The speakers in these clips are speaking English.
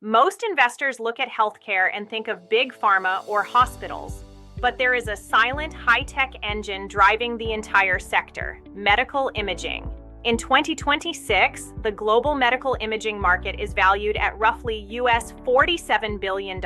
Most investors look at healthcare and think of big pharma or hospitals. But there is a silent, high-tech engine driving the entire sector: medical imaging. In 2026, the global medical imaging market is valued at roughly US $47 billion,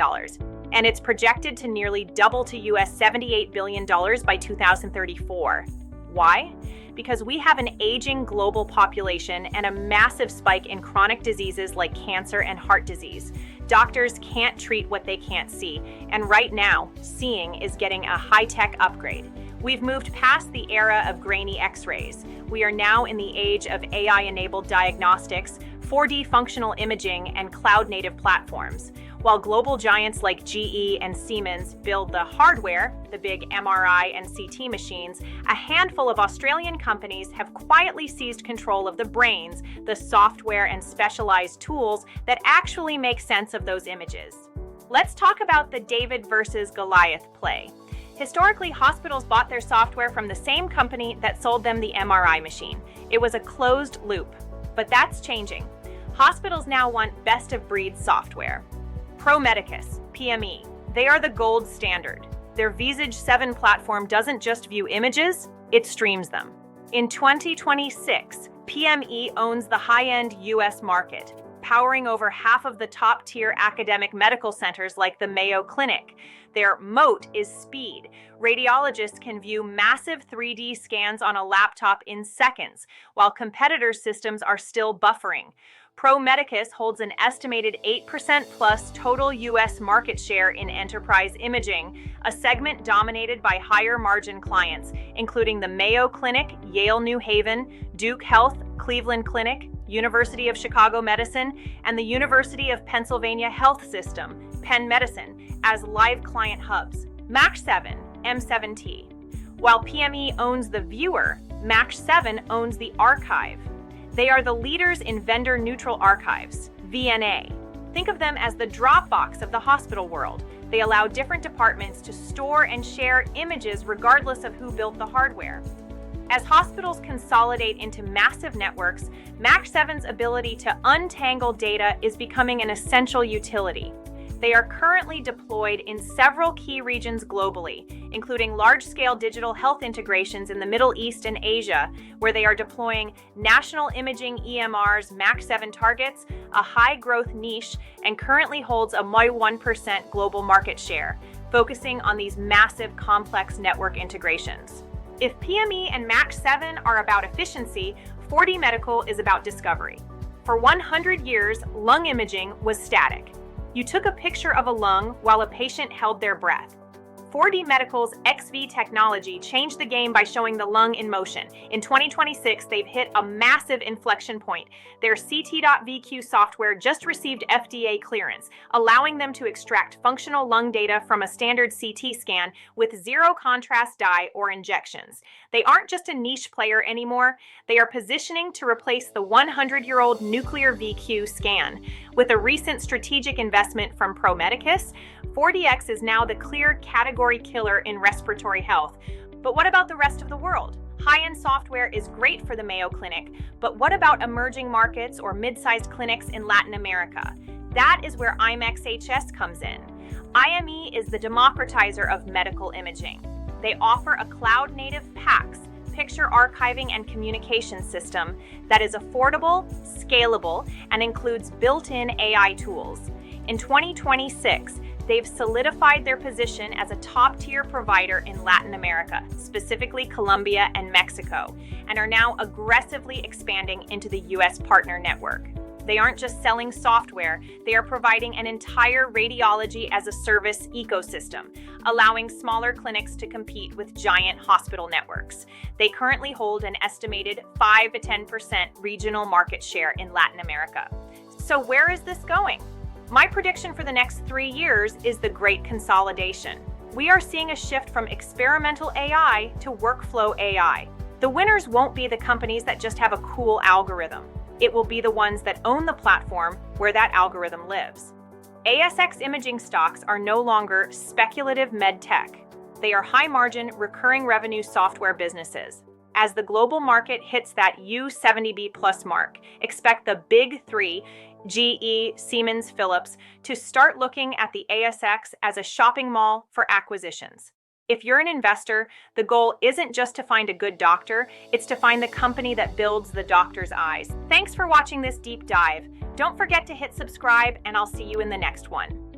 and it's projected to nearly double to US $78 billion by 2034. Why? Because we have an aging global population and a massive spike in chronic diseases like cancer and heart disease. Doctors can't treat what they can't see, and right now, seeing is getting a high-tech upgrade. We've moved past the era of grainy X-rays. We are now in the age of AI-enabled diagnostics, 4D functional imaging, and cloud-native platforms. While global giants like GE and Siemens build the hardware, the big MRI and CT machines, a handful of Australian companies have quietly seized control of the brains, the software and specialized tools that actually make sense of those images. Let's talk about the David versus Goliath play. Historically, hospitals bought their software from the same company that sold them the MRI machine. It was a closed loop, but that's changing. Hospitals now want best-of-breed software. Pro Medicus, PME, they are the gold standard. Their Visage 7 platform doesn't just view images, it streams them. In 2026, PME owns the high-end US market, powering over half of the top-tier academic medical centers like the Mayo Clinic. Their moat is speed. Radiologists can view massive 3D scans on a laptop in seconds, while competitors' systems are still buffering. Pro Medicus holds an estimated 8% plus total U.S. market share in enterprise imaging, a segment dominated by higher margin clients, including the Mayo Clinic, Yale New Haven, Duke Health, Cleveland Clinic, University of Chicago Medicine, and the University of Pennsylvania Health System, Penn Medicine, as live client hubs. MAX7, M7T. While PME owns the viewer, MAX7 owns the archive. They are the leaders in vendor-neutral archives, VNA. Think of them as the Dropbox of the hospital world. They allow different departments to store and share images regardless of who built the hardware. As hospitals consolidate into massive networks, MAX7's ability to untangle data is becoming an essential utility. They are currently deployed in several key regions globally, including large-scale digital health integrations in the Middle East and Asia, where they are deploying national imaging EMRs MAX7 targets, a high-growth niche, and currently holds a 1% global market share, focusing on these massive, complex network integrations. If PME and MAX7 are about efficiency, 4D Medical is about discovery. For 100 years, lung imaging was static. You took a picture of a lung while a patient held their breath. 4D Medical's XV technology changed the game by showing the lung in motion. In 2026, they've hit a massive inflection point. Their CT.VQ software just received FDA clearance, allowing them to extract functional lung data from a standard CT scan with zero contrast dye or injections. They aren't just a niche player anymore. They are positioning to replace the 100-year-old nuclear VQ scan. With a recent strategic investment from Pro Medicus, 4DX is now the clear category killer in respiratory health. But what about the rest of the world? High-end software is great for the Mayo Clinic, but what about emerging markets or mid-sized clinics in Latin America? That is where IMEXHS comes in. IME is the democratizer of medical imaging. They offer a cloud-native PACS, picture archiving and communication system that is affordable, scalable, and includes built-in AI tools. In 2026, they've solidified their position as a top-tier provider in Latin America, specifically Colombia and Mexico, and are now aggressively expanding into the U.S. partner network. They aren't just selling software, they are providing an entire radiology-as-a-service ecosystem, allowing smaller clinics to compete with giant hospital networks. They currently hold an estimated 5 to 10% regional market share in Latin America. So where is this going? My prediction for the next 3 years is the great consolidation. We are seeing a shift from experimental AI to workflow AI. The winners won't be the companies that just have a cool algorithm. It will be the ones that own the platform where that algorithm lives. ASX imaging stocks are no longer speculative med tech. They are high-margin, recurring revenue software businesses. As the global market hits that U70B plus mark, expect the big three, GE, Siemens, Philips to start looking at the ASX as a shopping mall for acquisitions. If you're an investor, the goal isn't just to find a good doctor, it's to find the company that builds the doctor's eyes. Thanks for watching this deep dive. Don't forget to hit subscribe, and I'll see you in the next one.